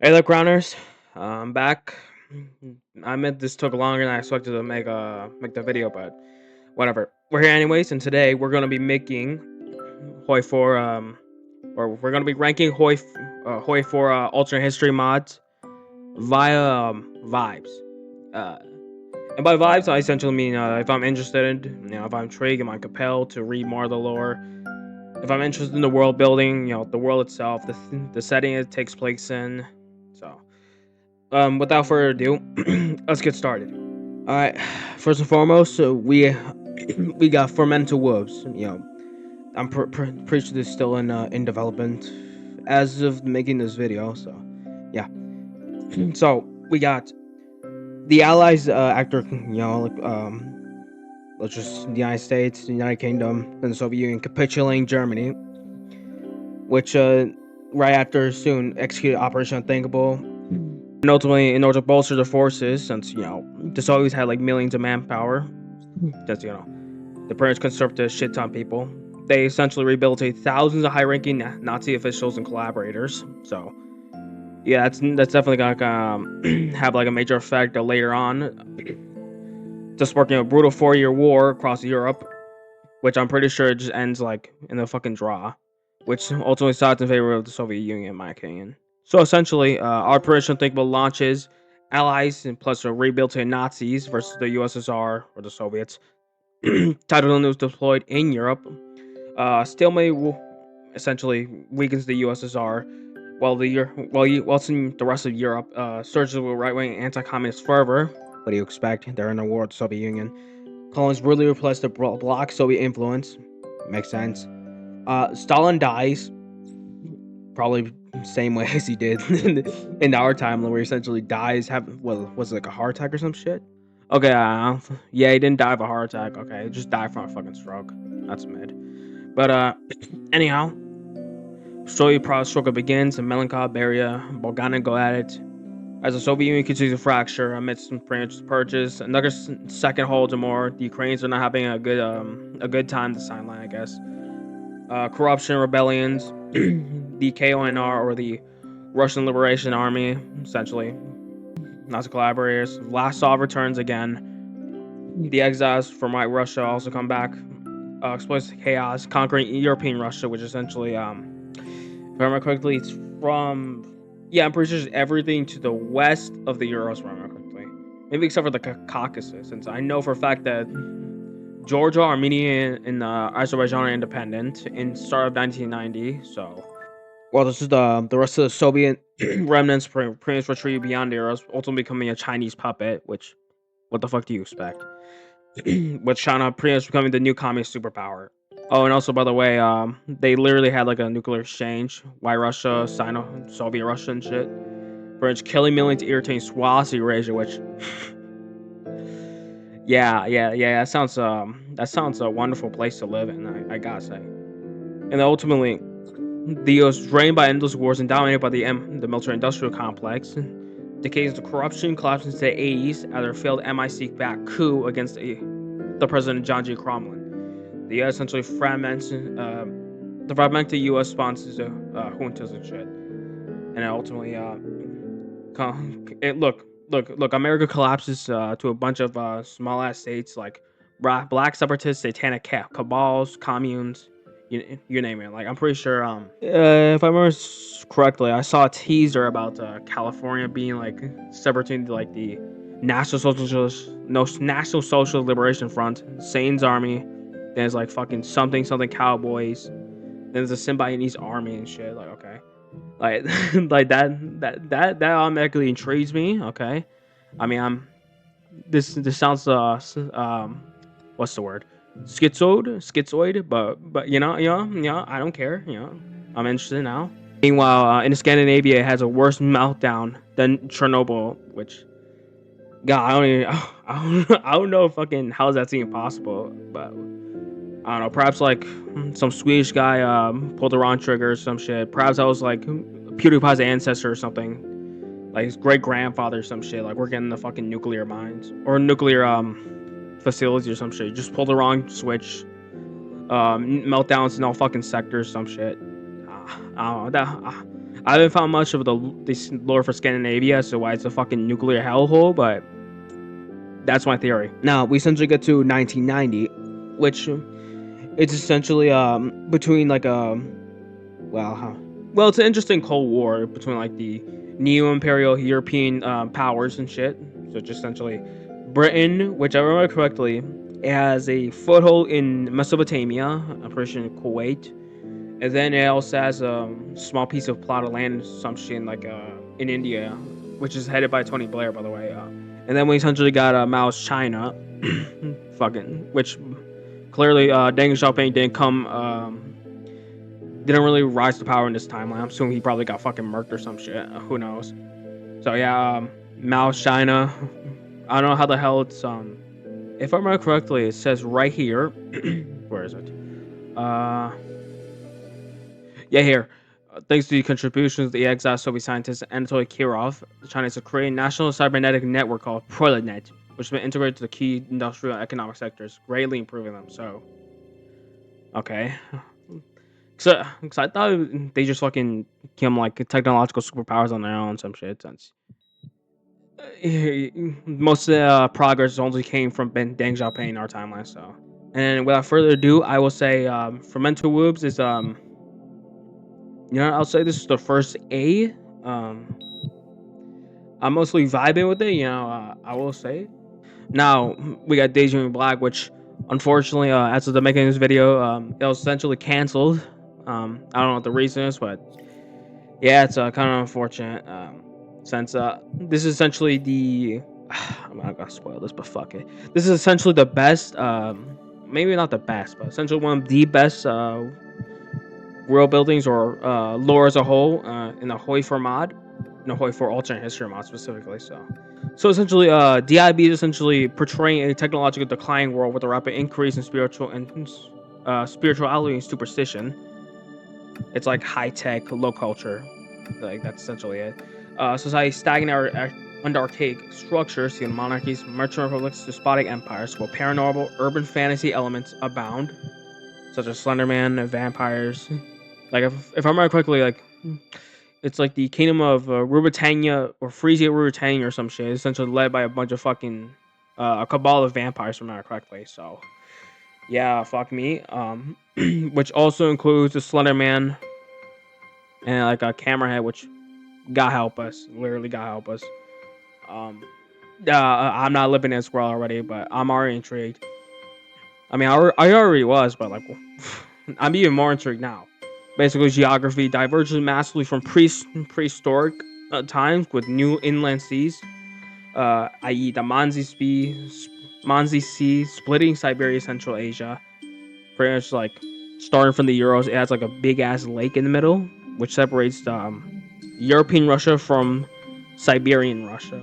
Hey, look, Grounders. I'm back. I admit this took longer than I expected to make the video, but whatever. We're here anyways, and today we're gonna be making Hoi4 or we're gonna be ranking Hoi4 alternate history mods via vibes. Uh, and by vibes, I essentially mean if I'm interested, if I'm intrigued, am I compelled to read more of the lore? If I'm interested in the world building, the world itself, the setting it takes place in. So. Without further ado, let's get started. All right. First and foremost, we got fermented wolves. I'm pretty sure this is still in development as of making this video. So, yeah. So we got the Allies actor. Let's just the United States, the United Kingdom, and the Soviet Union capitulating Germany, which right after soon executed Operation Unthinkable. And ultimately, in order to bolster the forces, since the Soviets had like millions of manpower, just the British conserved a shit ton of people. They essentially rehabilitated thousands of high-ranking Nazi officials and collaborators. So, yeah, that's definitely gonna have like a major effect later on, just sparking a brutal 4-year war across Europe, which I'm pretty sure just ends like in a fucking draw, which ultimately sides in favor of the Soviet Union, in my opinion. So essentially, Operation Unthinkable launches Allies and plus a rebuilt Nazis versus the USSR or the Soviets. Title was deployed in Europe. Stalemate essentially weakens the USSR, while whilst in the rest of Europe surges with right-wing anti-communist fervor. What do you expect? They're in a war with the Soviet Union. Colonies really replaced the bloc Soviet influence. Makes sense. Stalin dies, probably same way as he did in our timeline, where he essentially dies. Was it like a heart attack or some shit? Okay, yeah, he didn't die of a heart attack. Okay, he just died from a fucking stroke. That's mid. But anyhow, Soviet struggle begins in Melanchov area. Bulgaria go at it. As the Soviet Union continues to fracture amidst pretty much purges, another second Holodomor. The Ukrainians are not having a good time this timeline, I guess. Corruption, rebellions, the KONR or the Russian Liberation Army, essentially Nazi collaborators. Vlasov returns again. The exiles from White Russia also come back. Exploits chaos, conquering European Russia, which essentially, if I remember correctly, it's from I'm pretty sure it's everything to the west of the Urals, if I remember correctly. Maybe except for the Caucasus, since I know for a fact that Georgia, Armenia, and Azerbaijan are independent in start of 1990. So, well, this is the rest of the Soviet remnants pretty much retreat beyond the Urals, ultimately becoming a Chinese puppet. Which, what the fuck do you expect? With China pretty much becoming the new communist superpower. Oh, and also, by the way, they literally had like a nuclear exchange. White Russia, Soviet Russia, and shit. Pretty much killing millions, irritating swaths of Eurasia, which. Yeah. That sounds a wonderful place to live in. I gotta say. And ultimately, the U.S. drained by endless wars and dominated by the military-industrial complex. Decades of corruption collapsed into the 80s after a failed MI6-backed coup against the president John G. Cromwell. The U.S. essentially fragmented the U.S. sponsors juntas and shit, and ultimately, look, America collapses to a bunch of small ass states like black separatists, satanic cabals, communes, you name it. Like I'm pretty sure, if I remember correctly, I saw a teaser about California being like separating like the National Socialist Liberation Front, Sane's Army. Then there's like fucking something Cowboys. Then there's a Symbionese army and shit. Like okay, like like that automatically intrigues me. Okay, I mean this sounds what's the word, schizoid, but I don't care. I'm interested now. Meanwhile, in Scandinavia, it has a worse meltdown than Chernobyl, which God, I don't know fucking how is that even possible, but I don't know. Perhaps like some Swedish guy pulled the wrong trigger or some shit. Perhaps I was like PewDiePie's ancestor or something, like his great grandfather or some shit, like working in the fucking nuclear mines or nuclear facilities or some shit. You just pulled the wrong switch. Meltdowns in all fucking sectors, some shit. I don't know. I haven't found much of this lore for Scandinavia as to why it's a fucking nuclear hellhole, but that's my theory. Now we essentially get to 1990, which it's essentially between like well, it's an interesting Cold War between like the neo-imperial European powers and shit. So just essentially Britain, which I remember correctly, it has a foothold in Mesopotamia, I'm pretty sure in Kuwait, and then it also has a small piece of plot of land, some shit like in India, which is headed by Tony Blair, by the way. And then we essentially got Mao's China, which clearly Deng Xiaoping didn't really rise to power in this timeline. I'm assuming he probably got fucking murked or some shit. Who knows? So yeah, Mao's China. I don't know how the hell it's if I remember correctly, it says right here. Where is it? Yeah, here. Thanks to the contributions of the ex Soviet scientist Anatoly Kirov, China is creating a national cybernetic network called Proletnet, which has been integrated to the key industrial and economic sectors, greatly improving them. So, okay. Cause I thought they just fucking became like technological superpowers on their own, some shit. Since most of the progress only came from Deng Xiaoping in our timeline. So, and without further ado, I will say Fermentor Woobs is I'll say this is the first A. I'm mostly vibing with it. I will say. Now we got Daydream Black, which unfortunately, as of the making of this video, it was essentially canceled. I don't know what the reason is, but yeah, it's kind of unfortunate. Since this is essentially the I'm not gonna spoil this, but fuck it. This is essentially the best. Maybe not the best, but essentially one of the best world buildings or lore as a whole in the Hoi4 mod, in the Hoi4 Alternate History mod specifically. So essentially, DIB is essentially portraying a technological declining world with a rapid increase in spirituality and superstition. It's like high tech, low culture. Like that's essentially it. Society stagnant under archaic structures, see monarchies, merchant republics, despotic empires, while paranormal, urban fantasy elements abound, such as Slenderman, vampires. Like if I remember correctly, like it's like the kingdom of Ruritania or Frisia Ruritania or some shit, essentially led by a bunch of fucking a cabal of vampires, if I remember correctly. So yeah, fuck me. Which also includes the Slender Man and like a camerahead, which God help us, literally God help us. I'm not living in this world already, but I'm already intrigued. I mean, I already was, but like, I'm even more intrigued now. Basically, geography diverges massively from prehistoric times with new inland seas, i.e., the Manzi Sea splitting Siberia, Central Asia. Pretty much like starting from the Urals, it has like a big ass lake in the middle, which separates European Russia from Siberian Russia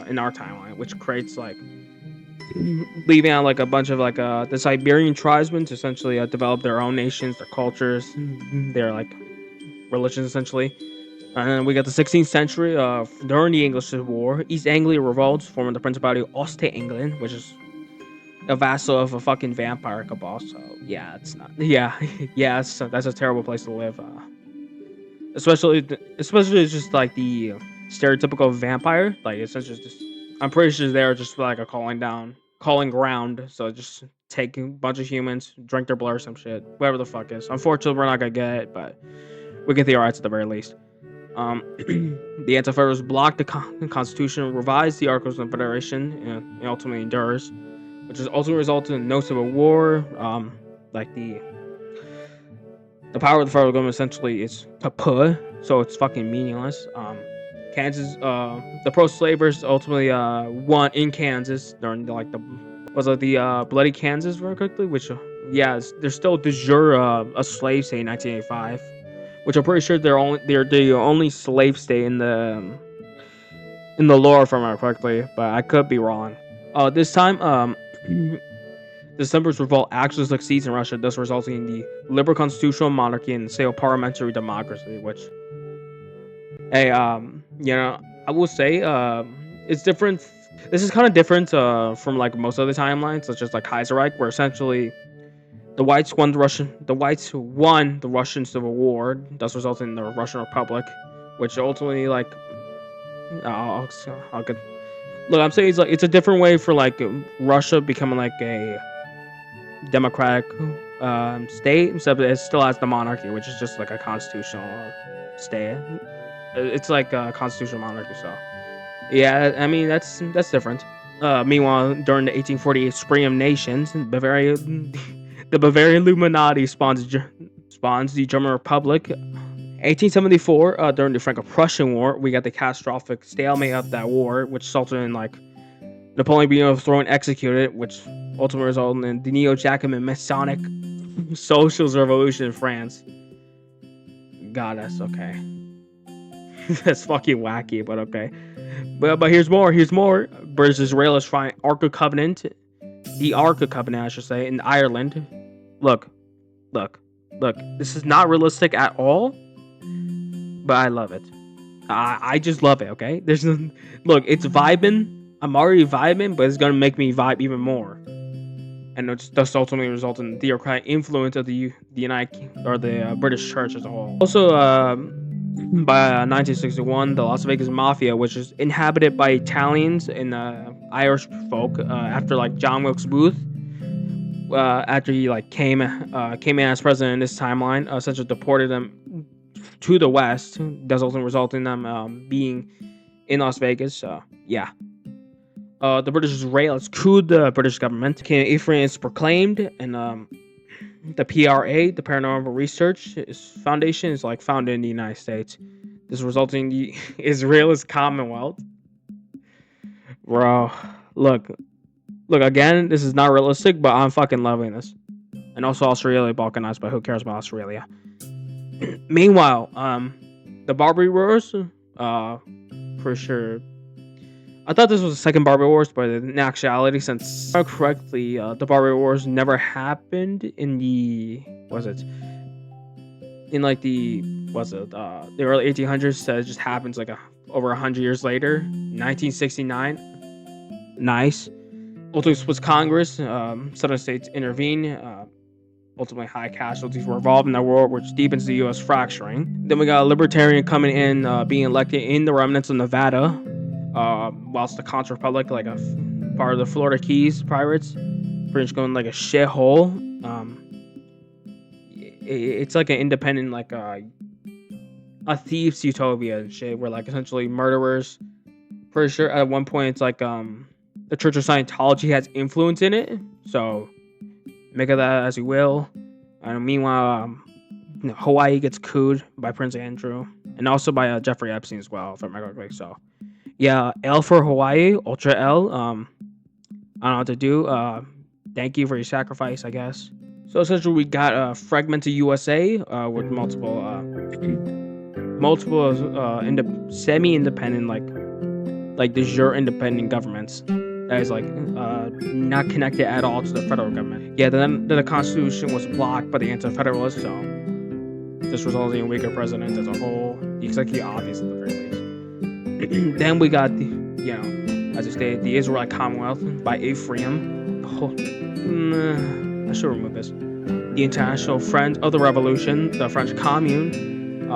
in our timeline, which creates like leaving out like a bunch of like the Siberian tribesmen to essentially develop their own nations, their cultures, their like religions essentially. And then we got the 16th century during the English Civil War, East Anglia revolts, forming the Principality of Ostend-England, which is a vassal of a fucking vampire cabal. So yeah, it's not. Yeah, yeah, that's a terrible place to live. Especially just like the stereotypical vampire. Like it's just I'm pretty sure they're just like a calling ground. So just take a bunch of humans, drink their blood or some shit, whatever the fuck is. Unfortunately, we're not gonna get it, but we can theorize at the very least. The Anti-Federalists blocked the Constitution, revised the Articles of Confederation, and ultimately endures, which has ultimately resulted in no civil war. Like the power of the federal government essentially is kaput, so it's fucking meaningless. Kansas, the pro-slavers ultimately won in Kansas during the bloody Kansas very quickly, which they're still de jure a slave state in 1985, which I'm pretty sure they're the only slave state in the lore, if I remember correctly, but I could be wrong. This time December's revolt actually succeeds in Russia, thus resulting in the liberal constitutional monarchy and parliamentary democracy, which, hey, I will say, it's different. This is kind of different from like most of the timelines, such as like Kaiserreich, where essentially the whites won the Russian Civil War, thus resulting in the Russian Republic. which ultimately like I'll get. Look, I'm saying it's a different way for like Russia becoming like a democratic state, except it still has the monarchy, which is just like a constitutional state. It's like a constitutional monarchy, so yeah, I mean that's different. Meanwhile, during the 1848 Spring of Nations, Bavaria, the Bavarian Illuminati spawns the German Republic. 1874, during the Franco-Prussian War, we got the catastrophic stalemate of that war, which resulted in like Napoleon being overthrown and executed, which ultimately resulted in the Neo-Jacobin Masonic Socialist Revolution in France. God, that's okay. That's fucking wacky, but okay. But here's more. British Israelis find the Ark of Covenant, I should say, in Ireland. Look. This is not realistic at all, but I love it. I just love it. Okay. Look, it's vibing. I'm already vibing, but it's gonna make me vibe even more. And it's thus ultimately result in the theocratic influence of the British Church as a whole. Also, by 1961, the Las Vegas Mafia, which is inhabited by Italians and Irish folk, after like John Wilkes Booth, after he like came in as president in this timeline, essentially deported them to the West, thus ultimately resulting in them being in Las Vegas. Yeah. The British Israelis couped the British government. Ephraim is proclaimed, and the PRA, the Paranormal Research Foundation, is like founded in the United States. This resulting in the Israelis Commonwealth. Bro, look again. This is not realistic, but I'm fucking loving this. And also Australia balkanized, but who cares about Australia? Meanwhile, the Barbary Wars, for sure. I thought this was the second Barbary Wars, but in actuality, since correctly, the Barbary Wars never happened in the early 1800s. So it just happens like over 100 years later, 1969. Nice. Ultimately, Swiss Congress, Southern states intervene. Ultimately, high casualties were involved in that war, which deepens the U.S. fracturing. Then we got a libertarian coming in, being elected in the remnants of Nevada. Whilst the Contra Republic, like a part of the Florida Keys pirates, pretty much going like a shithole. It's like an independent, like a thief's utopia and shit, where like essentially murderers. Pretty sure at one point it's like the Church of Scientology has influence in it, so make of that as you will. And meanwhile, Hawaii gets cooed by Prince Andrew, and also by Jeffrey Epstein as well, if I remember correctly. So. Yeah, L for Hawaii, Ultra L. I don't know what to do. Thank you for your sacrifice, I guess. So essentially, we got a fragmented USA with multiple semi-independent, like de jure independent governments that is like not connected at all to the federal government. Yeah, then the Constitution was blocked by the anti-federalists, so this resulted in a weaker president as a whole. The executive obvious at the very least. Then we got as I stated, the Israelite Commonwealth by Ephraim. I should remove this. The International Friends of the Revolution, the French Commune,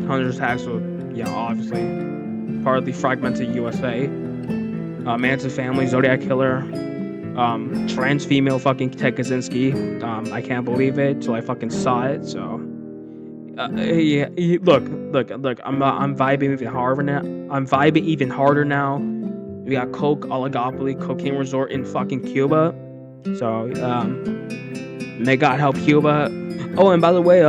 hundreds of attacks with, obviously part of the fragmented USA. Manson family, Zodiac Killer, trans female fucking Ted Kaczynski. I can't believe it till I fucking saw it. So. Look. I'm vibing even harder now. We got coke oligopoly, cocaine resort in fucking Cuba. So, may God help Cuba. Oh, and by the way,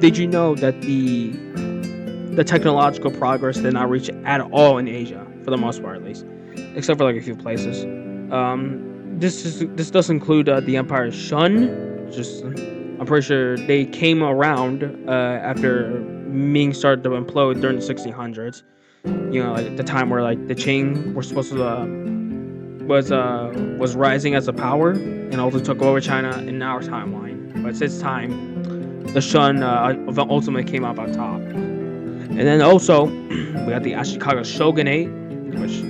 did you know that the technological progress did not reach at all in Asia, for the most part at least, except for like a few places. This does include the Empire Shun, just. I'm pretty sure they came around after Ming started to implode during the 1600s. Like the time where like the Qing were supposed to was rising as a power and also took over China in our timeline. But since time, the Shun ultimately came out on top. And then also we got the Ashikaga Shogunate, which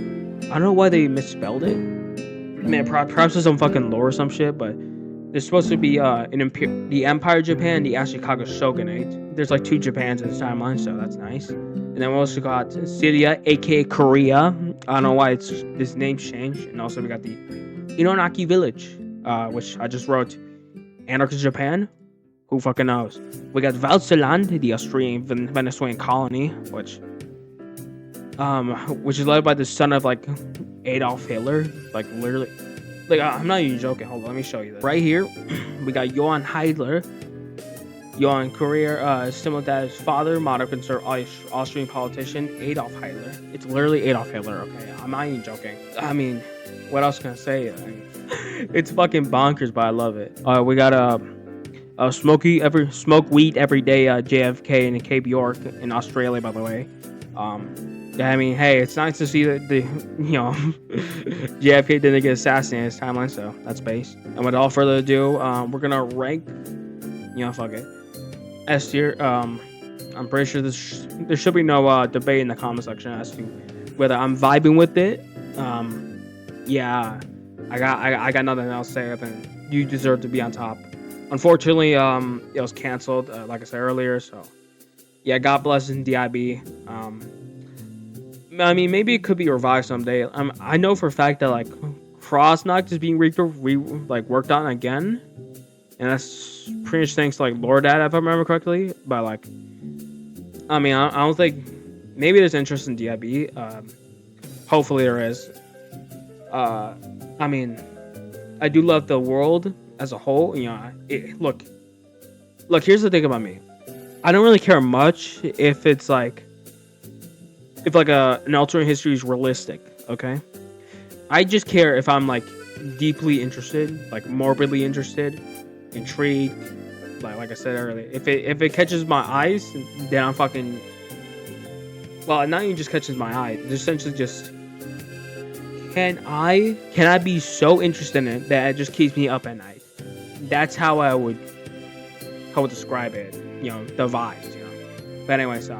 I don't know why they misspelled it. Man, perhaps there's some fucking lore or some shit, but There's supposed to be the Empire of Japan, the Ashikaga Shogunate. There's like 2 Japans in this timeline, so that's nice. And then we also got Syria, aka Korea. I don't know why this name's changed. And also we got the Inonaki village, which I just wrote Anarchist Japan. Who fucking knows? We got Valseland, the Austrian Venezuelan colony, which is led by the son of like Adolf Hitler, like literally. Like, I'm not even joking. Hold on, let me show you this. Right here, we got Johann Hitler. Johann career, similar to his father, modern conservative Austrian politician, Adolf Hitler. It's literally Adolf Hitler, okay? I'm not even joking. I mean, what else can I say? I mean, it's fucking bonkers, but I love it. We got smoke weed every day, JFK and Cape York in Australia, by the way. I mean, hey, it's nice to see that JFK didn't get assassinated in his timeline, so that's base. And without further ado, we're gonna rank, fuck it, S tier. I'm pretty sure there should be no debate in the comment section as to whether I'm vibing with it. Yeah, I got nothing else to say other than you deserve to be on top. Unfortunately, it was canceled, like I said earlier. So, yeah, God bless DIB. I mean, maybe it could be revived someday. I know for a fact that like Frostnox is being worked on again, and that's pretty much thanks to like Lord Dad, if I remember correctly. But like, I mean, I don't think maybe there's interest in DIB. Hopefully there is. I mean, I do love the world as a whole. Look. Here's the thing about me. I don't really care much if it's like. If like an alternate history is realistic, okay? I just care if I'm like deeply interested, like morbidly interested, intrigued, like I said earlier. If it catches my eyes, then I'm fucking. Well, not even just catches my eye. It's essentially just. Can I be so interested in it that it just keeps me up at night? That's how I would describe it. The vibes. But anyways,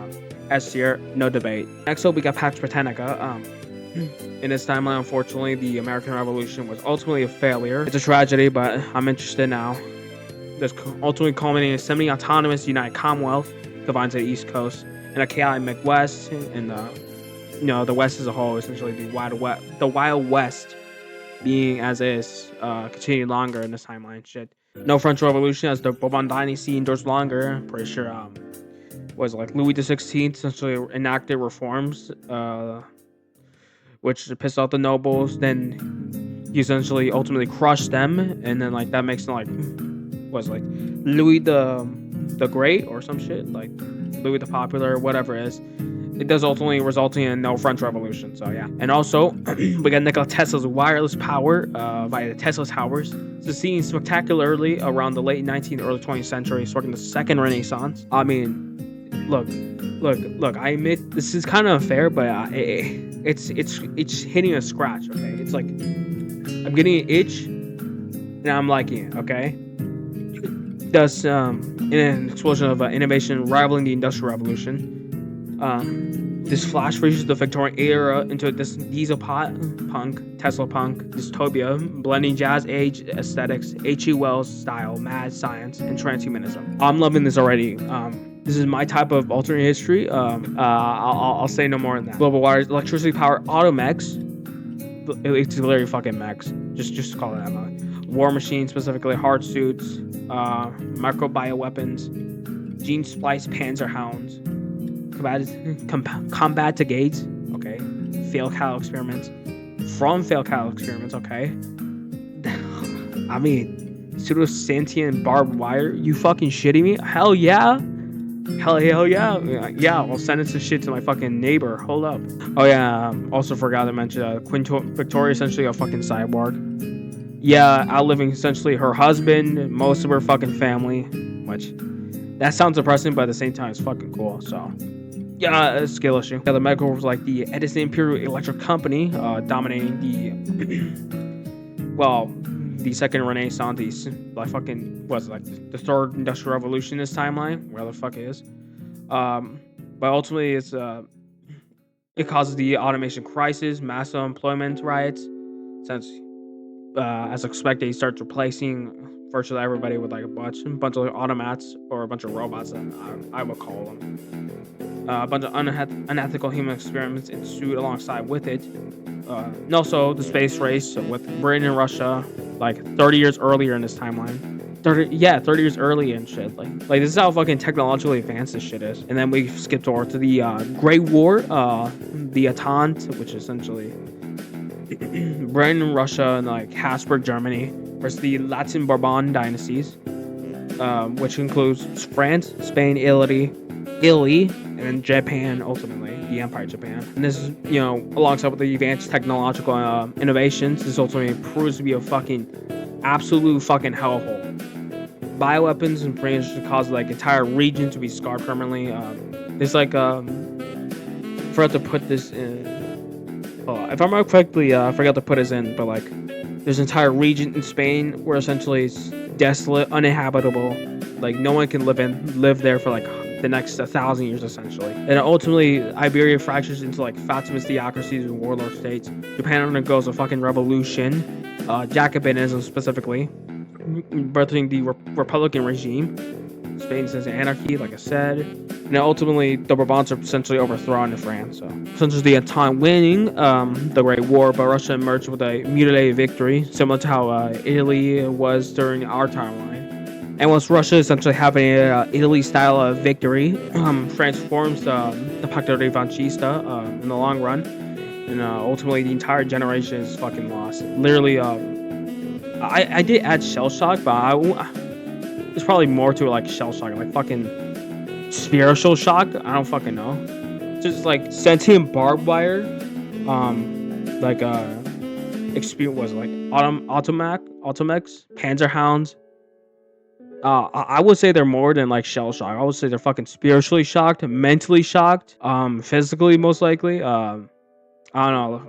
S tier, no debate. Next up, we got Pax Britannica. In this timeline, unfortunately, the American Revolution was ultimately a failure. It's a tragedy, but I'm interested now. This ultimately culminating in a semi-autonomous United Commonwealth confined to the East Coast and a chaotic Midwest, and the West as a whole, essentially the Wild West being as is, continuing longer in this timeline. Shit. No French Revolution as the Bourbon Dynasty endures longer. I'm pretty sure, was like Louis XVI essentially enacted reforms, which pissed off the nobles. Then he essentially ultimately crushed them, and then like that makes him like Louis the Great or some shit, like Louis the Popular, whatever it is. It does ultimately resulting in no French Revolution. So yeah, and also we got Nikola Tesla's wireless power via the Tesla towers, succeeding spectacularly around the late 19th, early 20th century, sparking the Second Renaissance. I mean. Look. I admit this is kind of unfair, but it's hitting a scratch. Okay, it's like I'm getting an itch, and I'm liking it. Okay, thus in an explosion of innovation rivaling the Industrial Revolution, this flash freezes the Victorian era into this diesel punk, Tesla punk dystopia, blending jazz age aesthetics, H.G. Wells style, mad science, and transhumanism. I'm loving this already. This is my type of alternate history. I'll say no more than that. Global wires, electricity powered automechs. It's literally fucking mechs. Just call it that. War machines, specifically hard suits, microbio-weapons, gene spliced panzer hounds, combat to gates. Okay, failed cattle experiments. From failed cattle experiments. Okay. I mean, pseudo sentient barbed wire. You fucking shitting me? Hell yeah. Hell yeah. Yeah, I'll send it some shit to my fucking neighbor. Hold up. Oh yeah, also forgot to mention Queen Victoria, essentially a fucking cyborg. Yeah, outliving essentially her husband, most of her fucking family, which that sounds depressing, but at the same time it's fucking cool. So yeah, it's a skill issue. Yeah, the medical was like the Edison Imperial Electric Company, dominating the Second Renaissance, the Third Industrial Revolution in this timeline, where the fuck it is. But ultimately, it causes the automation crisis, massive employment riots, since, as expected, he starts replacing virtually everybody with like a bunch of automats or a bunch of robots, I would call them. A bunch of unethical human experiments ensued alongside with it. And also the space race with Britain and Russia, like 30 years earlier in this timeline. 30 years early and shit. Like this is how fucking technologically advanced this shit is. And then we skipped over to the Great War, the Entente, which is essentially Britain and Russia and like Habsburg Germany versus the Latin Bourbon dynasties, which includes France, Spain, Italy, and then Japan, ultimately the Empire of Japan. And this is, alongside with the advanced technological innovations, this ultimately proves to be a fucking absolute fucking hellhole. Bioweapons and pretty much cause like entire regions to be scarred permanently. There's like forgot to put this in. If I remember correctly, I forgot to put this in, but like there's an entire region in Spain where essentially it's desolate, uninhabitable. Like no one can live there for like the next 1,000 years essentially. And ultimately Iberia fractures into like Fatimist theocracies and warlord states. Japan undergoes a fucking revolution, Jacobinism specifically, birthing the Republican regime. Spain says anarchy, like I said. And ultimately, the Bourbons are essentially overthrown in France. So, essentially, the Entente winning the Great War, but Russia emerged with a mutilated victory, similar to how Italy was during our timeline. And once Russia essentially having a Italy-style of victory, France forms the Pacto de Valkist in the long run. And ultimately, the entire generation is fucking lost. Literally, I did add shell shock, but there's probably more to it, like shell shock, like fucking spiritual shock. I don't fucking know. Just like sentient barbed wire, like experience was like Automex, Panzerhounds. I would say they're more than like shell shock. I would say they're fucking spiritually shocked, mentally shocked, physically most likely. I don't know.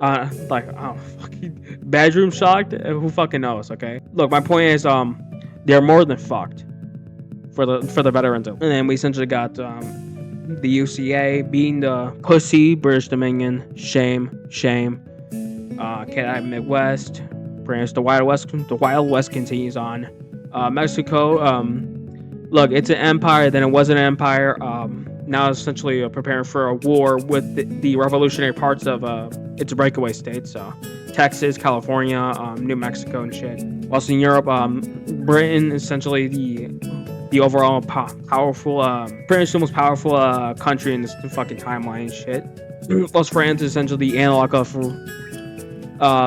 Fucking bedroom shocked. Who fucking knows? Okay. Look, my point is, they're more than fucked for the veterans. And then we essentially got the UCA being the pussy British Dominion. Shame. Canada Midwest. Brings the Wild West continues on. Mexico. Look, it's an empire. Then it was an empire. Now essentially preparing for a war with the revolutionary parts of its breakaway states, so Texas, California, New Mexico, and shit. Whilst in Europe, Britain essentially the overall powerful, pretty much the most powerful country in this fucking timeline and shit. Whilst France is essentially the analog of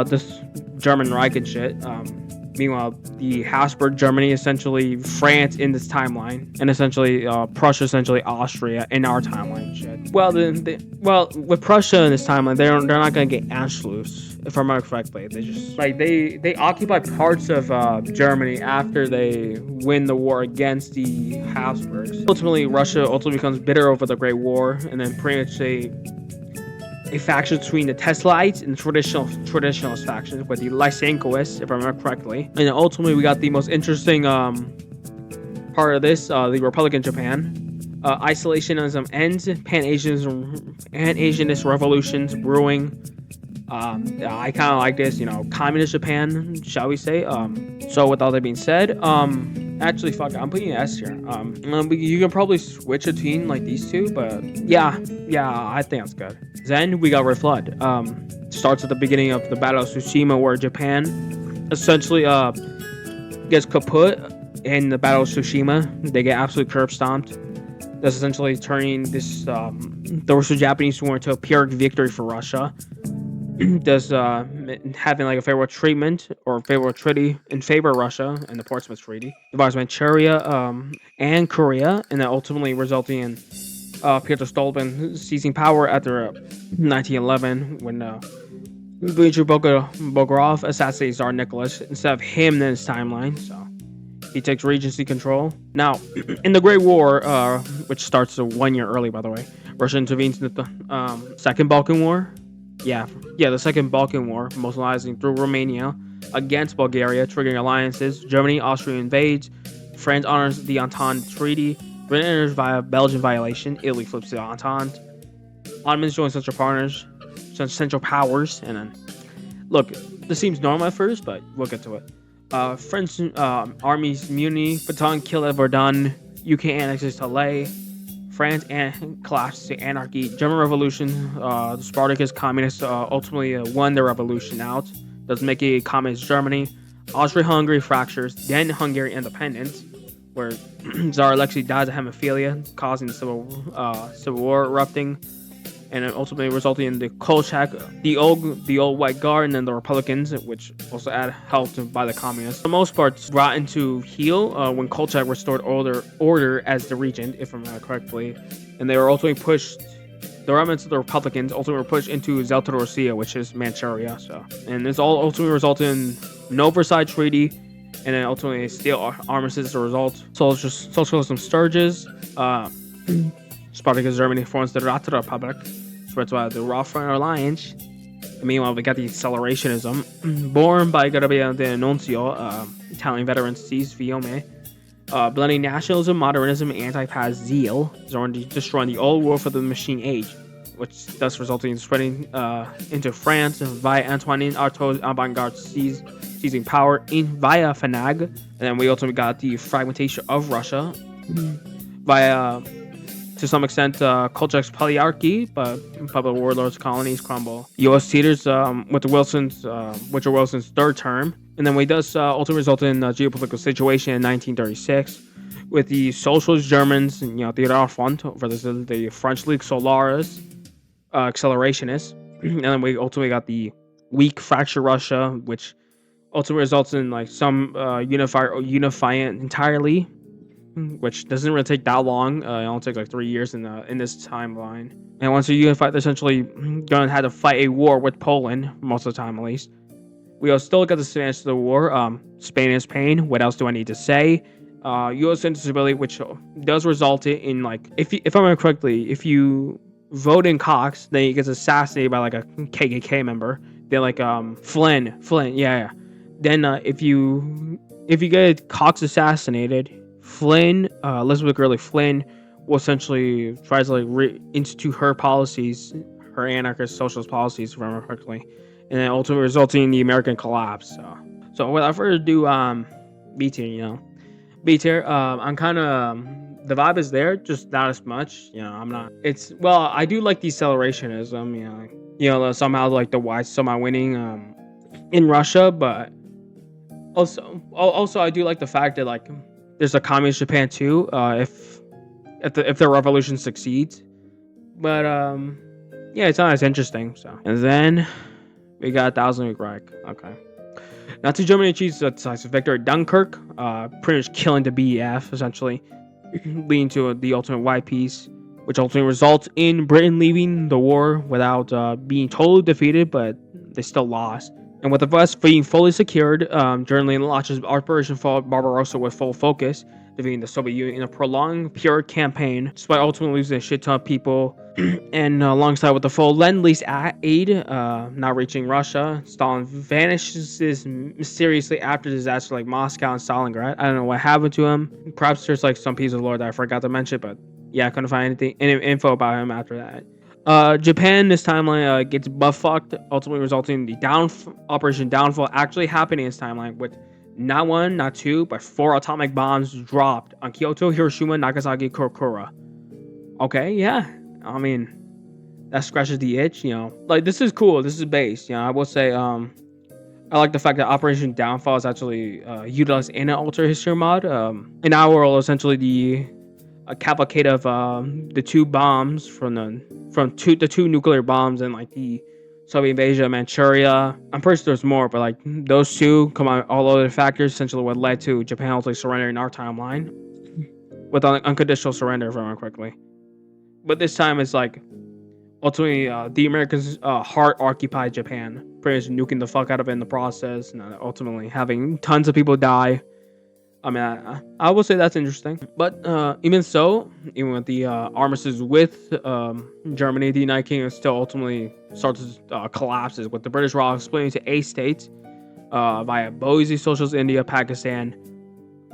this German Reich and shit. Meanwhile, the Habsburg Germany, essentially France in this timeline, and essentially Prussia, essentially Austria in our timeline. Shit. Well, with Prussia in this timeline, they're not gonna get Anschluss, if I remember correctly. They just like they occupy parts of Germany after they win the war against the Habsburgs. Ultimately, Russia becomes bitter over the Great War, and then pretty much a faction between the Teslaites and the traditionalist factions with the Lysenkoists, if I remember correctly. And then ultimately, we got the most interesting part of this, the Republican Japan. Isolationism ends, Pan-Asianist revolutions brewing. I kind of like this, communist Japan, shall we say. So with all that being said, actually, fuck it, I'm putting an S here. You can probably switch between like these two, but yeah, I think that's good. Then we got Red Flood. Starts at the beginning of the Battle of Tsushima, where Japan essentially gets kaput in the Battle of Tsushima. They get absolutely curb stomped. That's essentially turning this the Russo-Japanese War into a pyrrhic victory for Russia. Does having like a favorable treatment or favorable treaty in favor of Russia and the Portsmouth Treaty, divides Manchuria and Korea, and then ultimately resulting in Peter Stolpen seizing power after 1911 when Dmitry Bogorov assassinates Tsar Nicholas instead of him in his timeline. So he takes regency control. Now, in the Great War, which starts 1 year early, by the way, Russia intervenes in the Second Balkan War. Yeah, the Second Balkan War, mobilizing through Romania against Bulgaria, triggering alliances. Germany, Austria invades. France honors the Entente Treaty. Britain enters via Belgian violation. Italy flips to the Entente. Ottomans join Central Powers. And then, look, this seems normal at first, but we'll get to it. French armies mutiny, Baton killed at Verdun, UK annexes Calais, France collapsed to anarchy, German Revolution, the Spartacus communists ultimately won the revolution out, thus making a communist Germany. Austria-Hungary fractures, then Hungary independence, where Tsar Alexei dies of hemophilia, causing the civil war erupting, and it ultimately resulting in the Kolchak, the old White Guard, and then the Republicans, which also helped by the communists. For the most part, brought into heel when Kolchak restored order as the regent, if I remember correctly, and they were ultimately pushed. The remnants of the Republicans ultimately were pushed into Zelta which is Manchuria. So, and this all ultimately resulted in no Versailles Treaty, and then ultimately steel armistice as a result. Socialism surges. Spartacus Germany forms the Rat Republic, spreads by the Rothfront Alliance. And meanwhile, we got the accelerationism, born by Gabriele D'Annunzio, Italian veteran sees Fiume, blending nationalism, modernism, and anti-paz zeal, destroying the old world for the machine age, which thus resulting in spreading into France via Antonin Artaud's avant-garde seizing power via Fanag, and then we ultimately got the fragmentation of Russia via, to some extent, Kolchak's polyarchy, but public warlords' colonies crumble. U.S. theaters with Woodrow Wilson's third term, and then we does ultimately result in a geopolitical situation in 1936 with the socialist Germans, the Rafront versus the French League Solaris, accelerationists, and then we ultimately got the weak fractured Russia, which ultimately results in like some unifying entirely, which doesn't really take that long. It only takes like 3 years in this timeline. And once they're unified, they're essentially gonna have to fight a war with Poland most of the time, at least. We still got the Spanish Civil War. Spain is pain. What else do I need to say? U.S. instability, which does result in like, if I remember correctly, if you vote in Cox, then he gets assassinated by like a KKK member. Then like Flynn, yeah. Then if you get Cox assassinated, Flynn, Elizabeth Gurley Flynn, will essentially tries to like institute her policies, her anarchist socialist policies, if I remember correctly, and then ultimately resulting in the American collapse. So without further ado, B tier, B tier. I'm kind of the vibe is there, just not as much. I'm not. I do like decelerationism. Somehow like the whites somehow winning in Russia, but also I do like the fact that like there's a communist Japan too, if the revolution succeeds. But yeah, it's not as interesting. So, and then we got 1,000-Week Reich. Okay. Nazi Germany achieves a decisive victory at Dunkirk, pretty much killing the BEF, essentially, leading to the ultimate white peace, which ultimately results in Britain leaving the war without being totally defeated, but they still lost. And with the West being fully secured, Germany launches Operation Barbarossa with full focus, defeating the Soviet Union in a prolonged, pure campaign, despite ultimately losing a shit ton of people. And alongside with the full Lend-Lease aid not reaching Russia, Stalin vanishes mysteriously after disaster like Moscow and Stalingrad. I don't know what happened to him. Perhaps there's like some piece of lore that I forgot to mention, but yeah, I couldn't find any info about him after that. Japan this timeline gets butt fucked, ultimately resulting in the Operation Downfall actually happening in this timeline with not one, not two, but 4 atomic bombs dropped on Kyoto, Hiroshima, Nagasaki, Kokura. Okay, yeah. I mean, that scratches the itch, Like, this is cool. This is based, I will say, I like the fact that Operation Downfall is actually utilized in an alter history mod. In our world, essentially a cavalcade of the 2 bombs the 2 nuclear bombs and like the Soviet invasion of Manchuria. I'm pretty sure there's more, but like those 2 come out, all other factors essentially what led to Japan ultimately surrendering our timeline with unconditional surrender, if I remember correctly. But this time it's like ultimately the Americans hard occupied Japan, pretty much nuking the fuck out of it in the process, and ultimately having tons of people die. I mean, I will say that's interesting. But even with the armistice with Germany, the United Kingdom still ultimately starts to collapses, with the British Raj splitting into 8 states via Boise, Socialist India, Pakistan,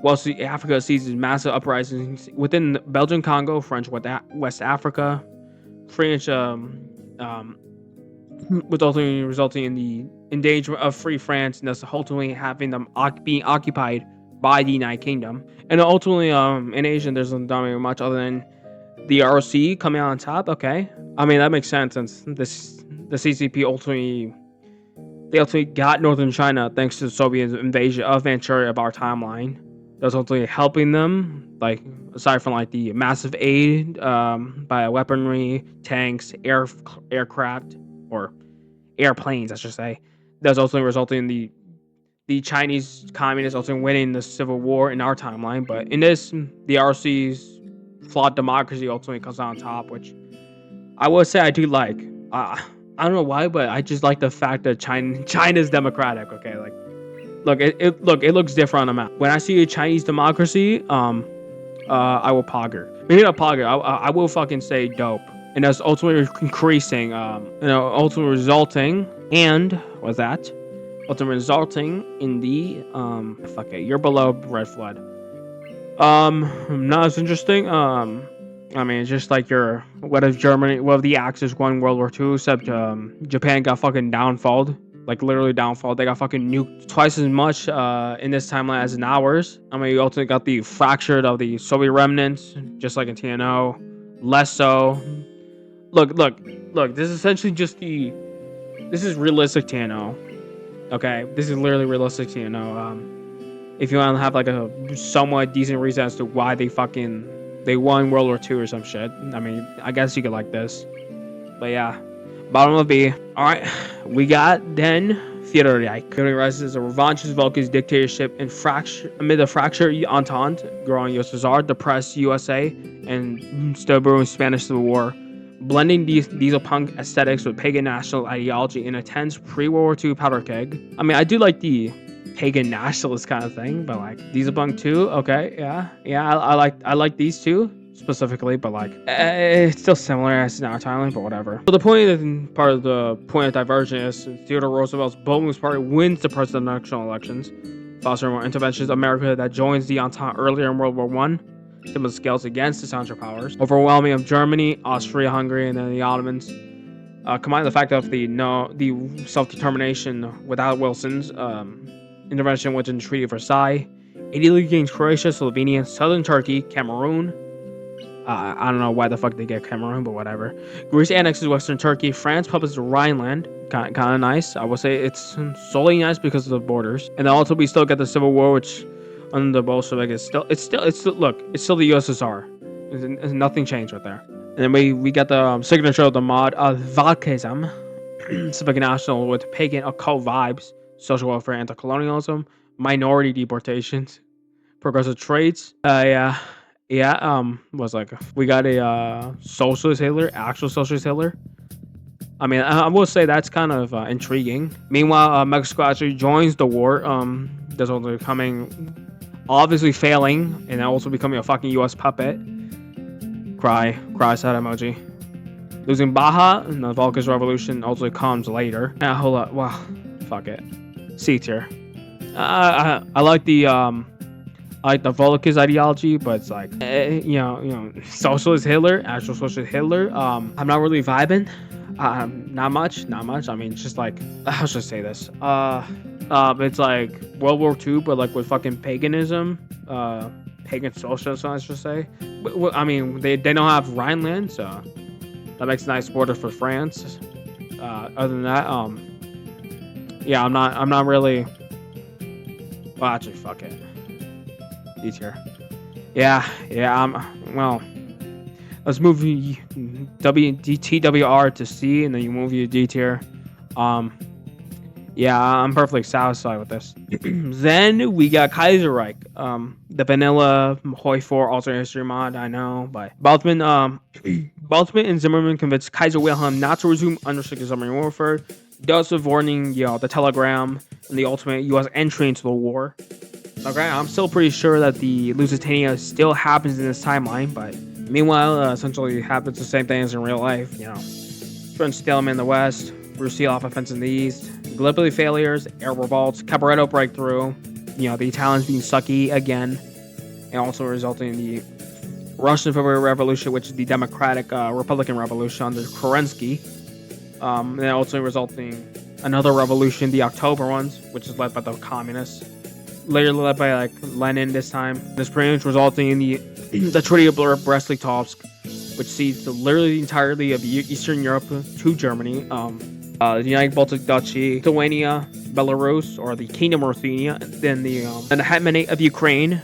whilst Africa sees massive uprisings within Belgian Congo, French West Africa, French which ultimately resulting in the endangerment of free France and thus ultimately having them being occupied by the United Kingdom. And ultimately, in Asia, there's not really much other than the ROC coming out on top. Okay, I mean that makes sense since the CCP ultimately got northern China thanks to the Soviet invasion of Manchuria of our timeline. That's ultimately helping them, like aside from like the massive aid by weaponry, tanks, aircraft, or airplanes, I should say. That's ultimately resulting in the Chinese communists ultimately winning the civil war in our timeline. But in this, the RC's flawed democracy ultimately comes out on top, which I would say I do like. I don't know why, but I just like the fact that China's democratic. Okay, like it looks different on the map. When I see a Chinese democracy, I will pogger. Maybe not pogger. I will fucking say dope. And that's ultimately increasing, ultimately resulting, and what's that? Ultimately resulting in the, fuck it, you're below red flood. Not as interesting. I mean, it's just like what if the Axis won World War II, except, Japan got fucking downfalled. Like, literally downfall. They got fucking nuked twice as much, in this timeline as in ours. I mean, you ultimately got the fractured of the Soviet remnants, just like in TNO. Less so. Look, this is essentially just this is realistic TNO. Okay, this is literally realistic TNO. If you want to have like a somewhat decent reason as to why they won World War II or some shit. I mean, I guess you could like this. But yeah, bottom of B. Alright, we got then Theaterreich. It rises a revanchist Valkist dictatorship amid the fractured Entente, growing USSR, depressed USA, and still brewing Spanish Civil War. Blending diesel punk aesthetics with pagan national ideology in a tense pre-World War II powder keg. I mean, I do like the pagan nationalist kind of thing, but like diesel punk too. Okay, yeah, I like these two specifically, but like it's still similar as in our timeline, but whatever. So part of the point of diversion is Theodore Roosevelt's Bohemian Party wins the presidential elections, fostering more interventions. America that joins the Entente earlier in World War I. Similar scales against the Central Powers, overwhelming of Germany, Austria-Hungary, and then the Ottomans. Combine the fact of the self-determination without Wilson's intervention within the Treaty of Versailles. Italy gains Croatia, Slovenia, southern Turkey, Cameroon. I don't know why the fuck they get Cameroon, but whatever. Greece annexes western Turkey. France publishes Rhineland. Kind of nice. I would say it's solely nice because of the borders. And then also we still get the Civil War, which under the Bolshevik it's still the USSR. There's nothing changed right there. And then we got the signature of the mod of Valkism, civic national with pagan occult vibes, social welfare, anti-colonialism, minority deportations, progressive traits. Was like we got a socialist Hitler, actual socialist Hitler. I mean, I will say that's kind of intriguing. Meanwhile, Mexico actually joins the war. There's also obviously failing, and also becoming a fucking U.S. puppet. Cry sad emoji. Losing Baja, and the Valkist Revolution also comes later. Hold up, wow, fuck it. C tier. I like the Valkist ideology, but it's like socialist Hitler, actual socialist Hitler. I'm not really vibing. Not much. I mean, it's just like, how should I say this? It's like World War II, but like with fucking paganism, pagan socialism, I should say. But, I mean, they don't have Rhineland, so that makes a nice border for France. Other than that, yeah, I'm not really. Well, actually, fuck it. D tier. Yeah. Well, let's move TWR to C, and then you move your D tier. Yeah, I'm perfectly satisfied with this. Then we got Kaiserreich, the vanilla Hoi4 Alternate history mod. I know, but Baltman and Zimmerman convinced Kaiser Wilhelm not to resume unrestricted submarine warfare, thus avoiding the telegram and the ultimate U.S. entry into the war. Okay, I'm still pretty sure that the Lusitania still happens in this timeline, but meanwhile, essentially happens the same thing as in real life. French stalemate in the west, Brusilov offense in the east, Gallipoli failures, air revolts, Caporetto breakthrough, the Italians being sucky again, and also resulting in the Russian February Revolution, which is the Democratic Republican Revolution under Kerensky. and then ultimately resulting in another revolution, the October ones, which is led by the communists. Later led by like Lenin this time. This pretty much resulting in the the Treaty of Brest-Litovsk, which cedes literally entirely of Eastern Europe to Germany. The United Baltic Duchy, Lithuania, Belarus, or the Kingdom of Ruthenia, then the Hetmanate of Ukraine,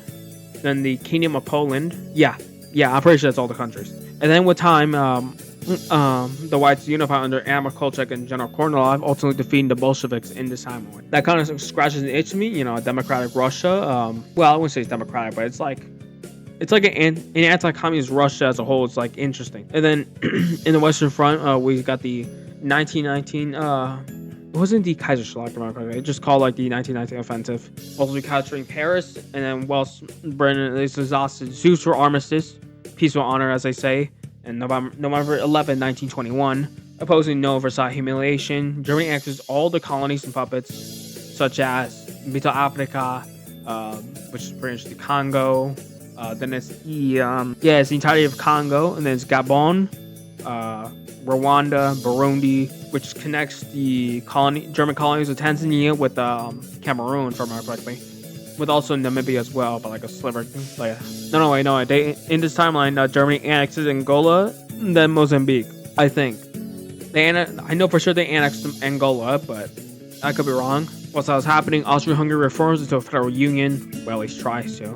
then the Kingdom of Poland. Yeah, I'm pretty sure that's all the countries. And then with time, the whites unified under Anna Kolchak and General Kornilov, ultimately defeating the Bolsheviks in this time. That kind of scratches an itch to me, a democratic Russia. Well, I wouldn't say it's democratic, but it's like an anti-communist Russia as a whole. It's like interesting. And then in the Western Front, we got the 1919. It wasn't the Kaiserreich, it just called like the 1919 offensive, ultimately capturing Paris, and then whilst Britain is exhausted, sues for armistice, peaceful honor, as they say. And November 11, 1921, opposing no Versailles humiliation, Germany annexes all the colonies and puppets, such as Middle Africa, which is pretty much the Congo. Then it's it's the entirety of Congo, and then it's Gabon, Rwanda, Burundi, which connects the German colonies of Tanzania with Cameroon, if I remember correctly, with also Namibia as well, but like a sliver. No. In this timeline, Germany annexes Angola, then Mozambique. I think I know for sure they annexed Angola, but I could be wrong. Whilst that was happening, Austria-Hungary reforms into a federal union. Well, at least tries to,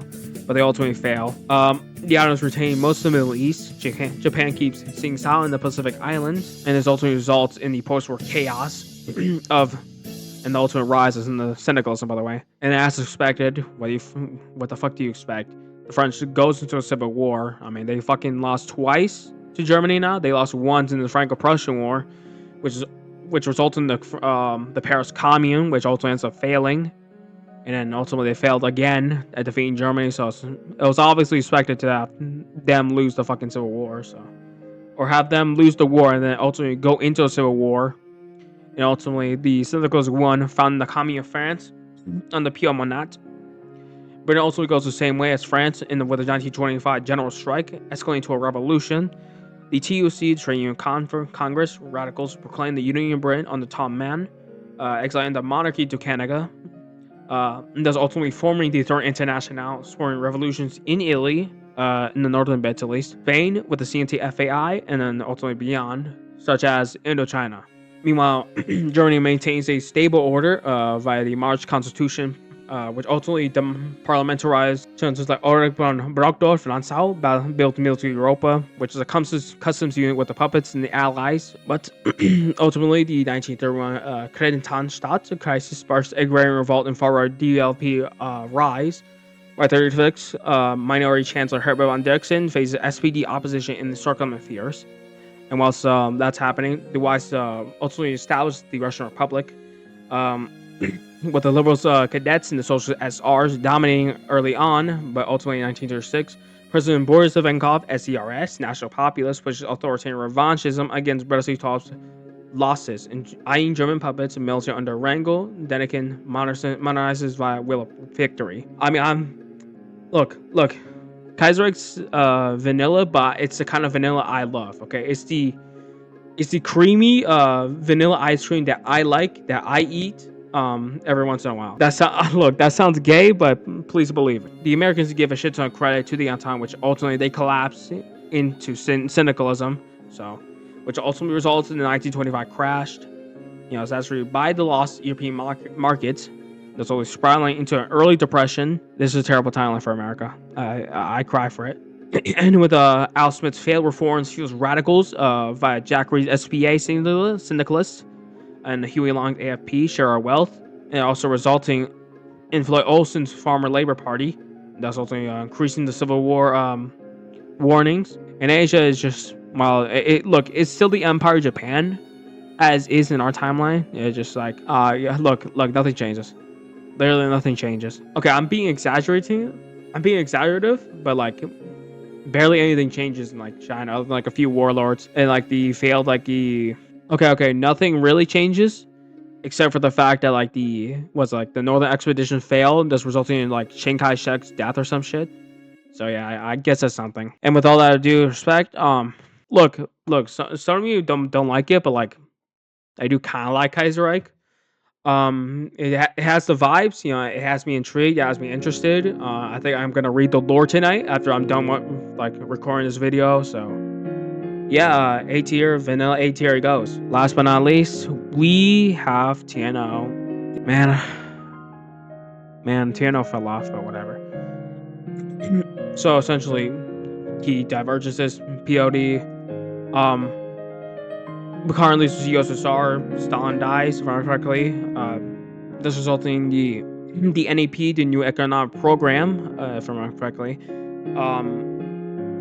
but they ultimately fail. The islands retain most of the Middle East. Japan keeps seeing South in the Pacific Islands, and this ultimately results in the post-war chaos and the ultimate rise in the syndicalism, by the way. And as expected, what the fuck do you expect? The French goes into a civil war. I mean, they fucking lost twice to Germany now. They lost once in the Franco-Prussian War, which resulted in the Paris Commune, which ultimately ends up failing. And then ultimately they failed again at defeating Germany, so it was obviously expected to have them lose the fucking civil war, or have them lose the war and then ultimately go into a civil war. And ultimately the syndicalists won, founding the Commune of France on the Pied Monat. Britain ultimately goes the same way as France with the 1925 general strike, escalating to a revolution. The TUC, Trade Union Congress, radicals proclaimed the Union of Britain on the Tom Man, exiling the monarchy to Canada. And thus ultimately forming the Third International, spurring revolutions in Italy, in the northern bits at least, Spain with the CNT-FAI, and then ultimately beyond, such as Indochina. Meanwhile, Germany maintains a stable order via the March Constitution, which ultimately parliamentarized chances like Ulrich von Brockdorf and Nassau, built military Europa, which is a customs unit with the puppets and the allies. But ultimately, the 1931 Kredentanstadt crisis sparks agrarian revolt and far-right DLP rise. By 36, minority Chancellor Herbert von Dixen faces SPD opposition in the circumvent fears. And whilst that's happening, the Whites ultimately established the Russian Republic, with the liberals, cadets, and the socialist SRs dominating early on, but ultimately in 1936, President Boris Ivankov, SERS, National Populist, pushes authoritarian revanchism against Brest-Litovsk's losses, and eyeing German puppets and military under Wrangel, Denikin modernizes via will of victory. I mean, look, Kaiserreich's vanilla, but it's the kind of vanilla I love. Okay, it's the creamy vanilla ice cream that I like, that I eat every once in a while. That sounds gay, but please believe it. The Americans give a shit ton of credit to the Entente, which ultimately they collapse into syndicalism, which ultimately results in the 1925 crash. It's actually by the lost European markets. That's always spiraling into an early depression. This is a terrible timeline for America. I cry for it. And with Al Smith's failed reforms fuels radicals via Jack Reed's SPA syndicalists and Huey Long's AFP share our wealth, and also resulting in Floyd Olson's Farmer Labor Party. That's also increasing the Civil War warnings. And Asia is just, well, it's still the Empire of Japan as is in our timeline. It's just like, look, nothing changes. Literally nothing changes. Okay, I'm being exaggerative, but like barely anything changes in like China, other than like a few warlords and like the failed okay, nothing really changes except for the fact that like the Northern Expedition failed, thus resulting in like Chiang Kai-shek's death or some shit. So yeah, I guess that's something. And with all that due respect, look, some of you don't like it, but like I do kind of like Kaiserreich. It has the vibes, you know. It has me intrigued. It has me interested. I think I'm gonna read the lore tonight after I'm done with like recording this video. So yeah, A tier, vanilla A tier it goes. Last but not least, we have TNO. Man, TNO fell off, but whatever. So essentially, key divergences, POD. Currently, USSR, Stalin dies, if I remember correctly. This resulting in the NEP, the New Economic Program, if I remember correctly,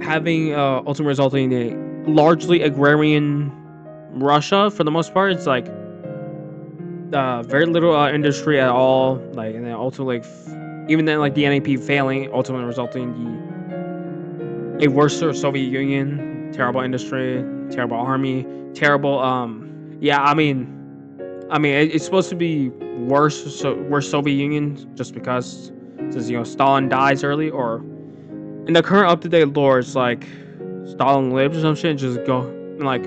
having ultimately resulting in a largely agrarian Russia for the most part. It's like very little industry at all. Like, and then ultimately, even then, like the NEP failing, ultimately resulting in a worse Soviet Union, terrible industry, terrible army, terrible. Yeah, I mean, it's supposed to be worse. So worse Soviet Union just because since Stalin dies early, or in the current up to date lore, it's like Stalin lives or some shit. And just go like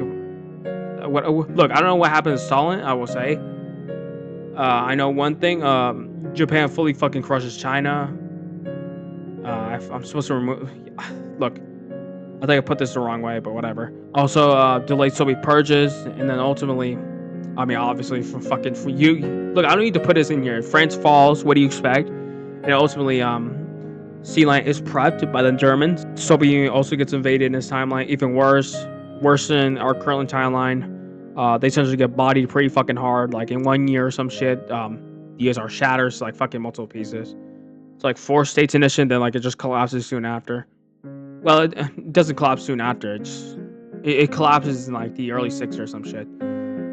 what? Look, I don't know what happened to Stalin. I will say. I know one thing. Japan fully fucking crushes China. I'm supposed to remove. Look, I think I put this the wrong way, but whatever. Also, delayed Soviet purges, and then ultimately, I mean, obviously, for you. Look, I don't need to put this in here. France falls. What do you expect? And ultimately, Sea Line is prepped by the Germans. Soviet Union also gets invaded in this timeline. Even worse than our current timeline. They essentially get bodied pretty fucking hard, like in 1 year or some shit. The USSR shatters like fucking multiple pieces. It's like 4 states initiative, then like it just collapses soon after. Well, it doesn't collapse soon after. It collapses in like the early 60s or some shit.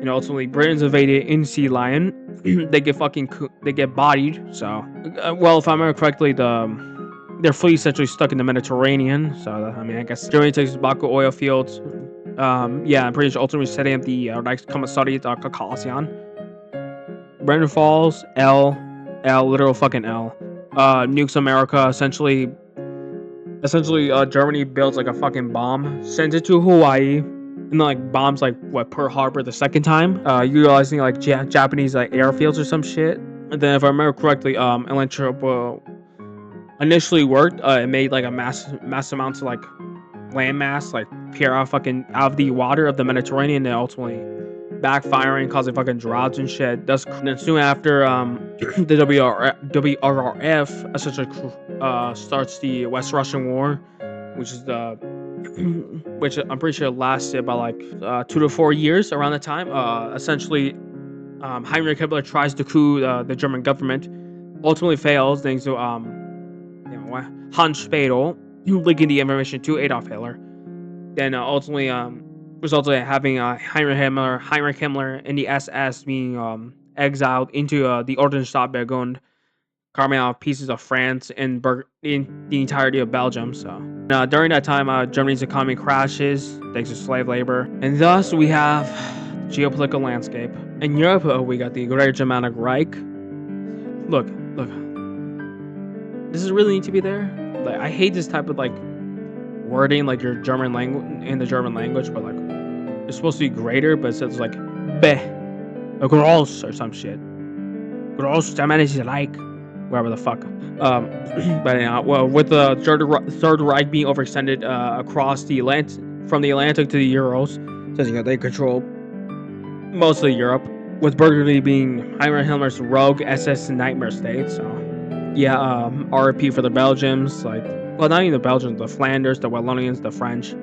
Ultimately, Britain's invaded in Sea Lion. they get bodied. So, well, if I remember correctly, their fleet essentially stuck in the Mediterranean. So, I mean, I guess Germany takes the Baku oil fields. Yeah, I'm pretty sure ultimately setting up the Reichskommissariat Caucasian. Britain falls. Literal fucking L. Nukes America. Essentially, Germany builds like a fucking bomb, sends it to Hawaii, and then like bombs like Pearl Harbor the second time, utilizing like Japanese like airfields or some shit. And then if I remember correctly, Elantropo initially worked. It made like a mass amounts of like landmass like peer out of the water of the Mediterranean, and ultimately backfiring, causing fucking droughts and shit. Then soon after, the WRF essentially starts the West Russian War, which is which I'm pretty sure lasted about like 2 to 4 years around the time. Essentially, Heinrich Himmler tries to coup the German government, ultimately fails thanks to Hans Spadel leaking the information to Adolf Hitler. Then ultimately resulted in having Heinrich Himmler and the SS being exiled into the Ordnungsstaat carving out pieces of France and in the entirety of Belgium. So during that time, Germany's economy crashes thanks to slave labor, and thus we have geopolitical landscape. In Europe, we got the Greater Germanic Reich. Look, does it really need to be there? Like, I hate this type of like wording, like your German language in the German language, but like it's supposed to be greater, but it says like be or gross or some shit. Gross Germanic Reich, wherever the fuck. But anyhow, well, with the Third Reich being overextended across the from the Atlantic to the Urals, says they control mostly Europe, with Burgundy being Heinrich Himmler's rogue SS nightmare state. So yeah, RP for the Belgians, like, well, not even the Belgians, the Flanders, the Wallonians, the French.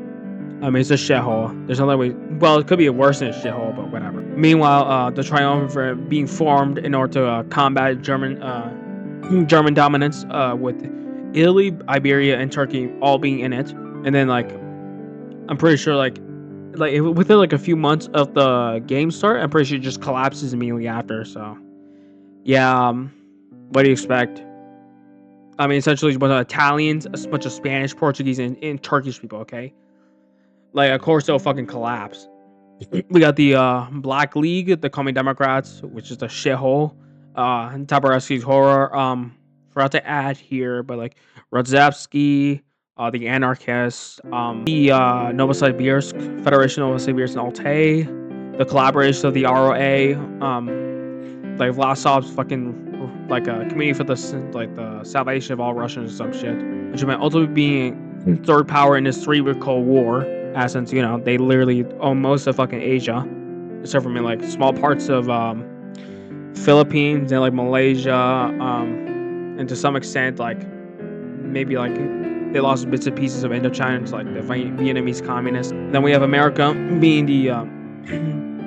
I mean, it's a shithole. There's no way. Well, it could be worse than a shithole, but whatever. Meanwhile, the Triumvirate being formed in order to combat German dominance, with Italy, Iberia, and Turkey all being in it. And then, like, I'm pretty sure, like within like a few months of the game start, I'm pretty sure it just collapses immediately after. So, yeah, what do you expect? I mean, essentially, it's a bunch of Italians, a bunch of Spanish, Portuguese, and Turkish people, okay? Like, of course, they'll fucking collapse. We got the Black League, the Commie Democrats, which is the shithole. Tabaresky's horror. Forgot to add here, but like Rodzewski, the Anarchists, the Novosibirsk Federation, Novosibirsk and Altai, the collaboration of the ROA, like Vlasov's fucking like a committee for the salvation of all Russians or some shit, which meant ultimately being third power in this 3-year Cold War. As since they literally own most of fucking Asia, except for like small parts of Philippines and like Malaysia, and to some extent like maybe like they lost bits and pieces of Indochina to like the Vietnamese communists. Then we have America being the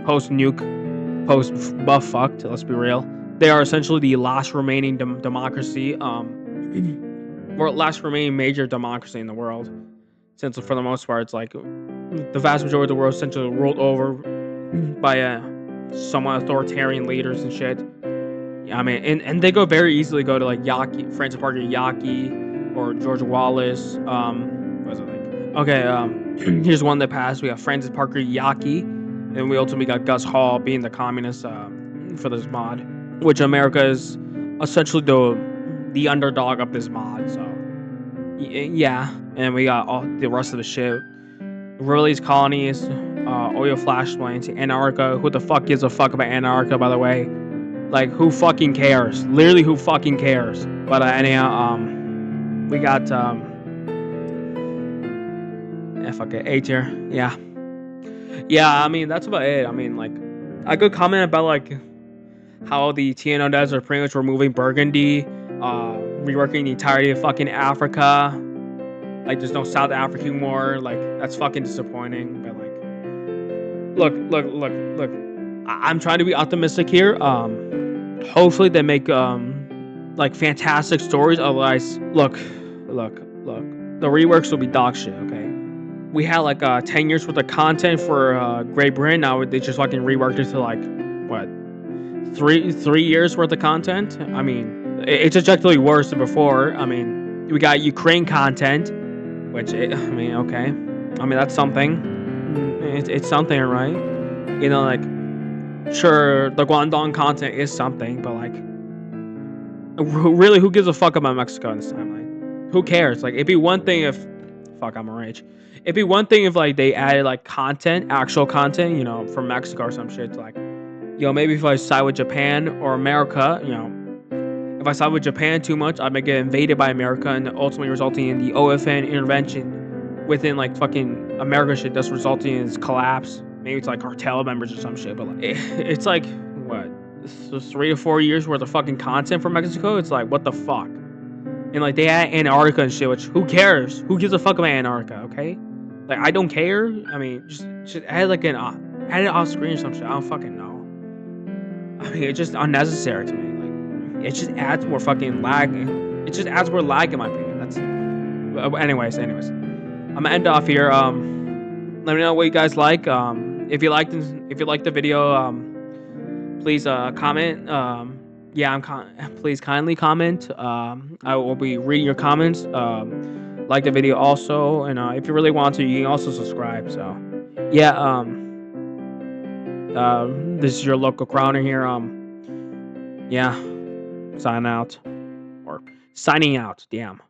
post-nuke, post-buff fucked. Let's be real. They are essentially the last remaining democracy, or last remaining major democracy in the world. Since for the most part, it's like the vast majority of the world essentially ruled over by somewhat authoritarian leaders and shit. I mean, and they very easily go to like Francis Parker Yaki, or George Wallace. What was it like? Okay, here's one that passed. We got Francis Parker Yaki, and we ultimately got Gus Hall being the communist for this mod, which America is essentially the underdog of this mod. So yeah, and we got all the rest of the shit. Release colonies, oil flashpoints, Antarctica. Who the fuck gives a fuck about Antarctica, by the way? Like, who fucking cares? Literally, who fucking cares? But anyhow, we got fuck it, A tier. Yeah. I mean, that's about it. I mean, like, I could comment about like how the TNO devs are pretty much removing Burgundy, reworking the entirety of fucking Africa. Like, there's no South African war. Like, that's fucking disappointing. But like, look. I'm trying to be optimistic here. Hopefully they make like fantastic stories. Otherwise, look. The reworks will be dog shit. Okay, we had like 10 years worth of content for Great Britain. Now they just fucking reworked it to like what, 3 years worth of content. I mean, it's objectively worse than before. I mean, we got Ukraine content, which I mean, okay. I mean, that's something. It's something, right? Like, sure, the Guangdong content is something, but like, really, who gives a fuck about Mexico in this timeline? Who cares? Like, it'd be one thing if, fuck, I'm a rage. It'd be one thing if like they added like content, actual content, from Mexico or some shit. Like, maybe if I side with Japan or America, if I side with Japan too much, I might get invaded by America, and ultimately resulting in the OFN intervention within like fucking America shit, thus resulting in its collapse. Maybe it's like cartel members or some shit, but like, it's like what, 3 to 4 years worth of fucking content from Mexico. It's like, what the fuck? And like, they add Antarctica and shit, which who cares? Who gives a fuck about Antarctica? Okay, like, I don't care. I mean, just add like add it off screen or some shit. I don't fucking know. I mean, it's just unnecessary to me. Like, it just adds more fucking lag. It just adds more lag in my opinion. That's. Anyways, I'm gonna end off here. Let me know what you guys like. If you liked the video, please comment. Please kindly comment. I will be reading your comments. Like the video also, and if you really want to, you can also subscribe. So, yeah. This is your local crowner here. Yeah. Signing out. Damn.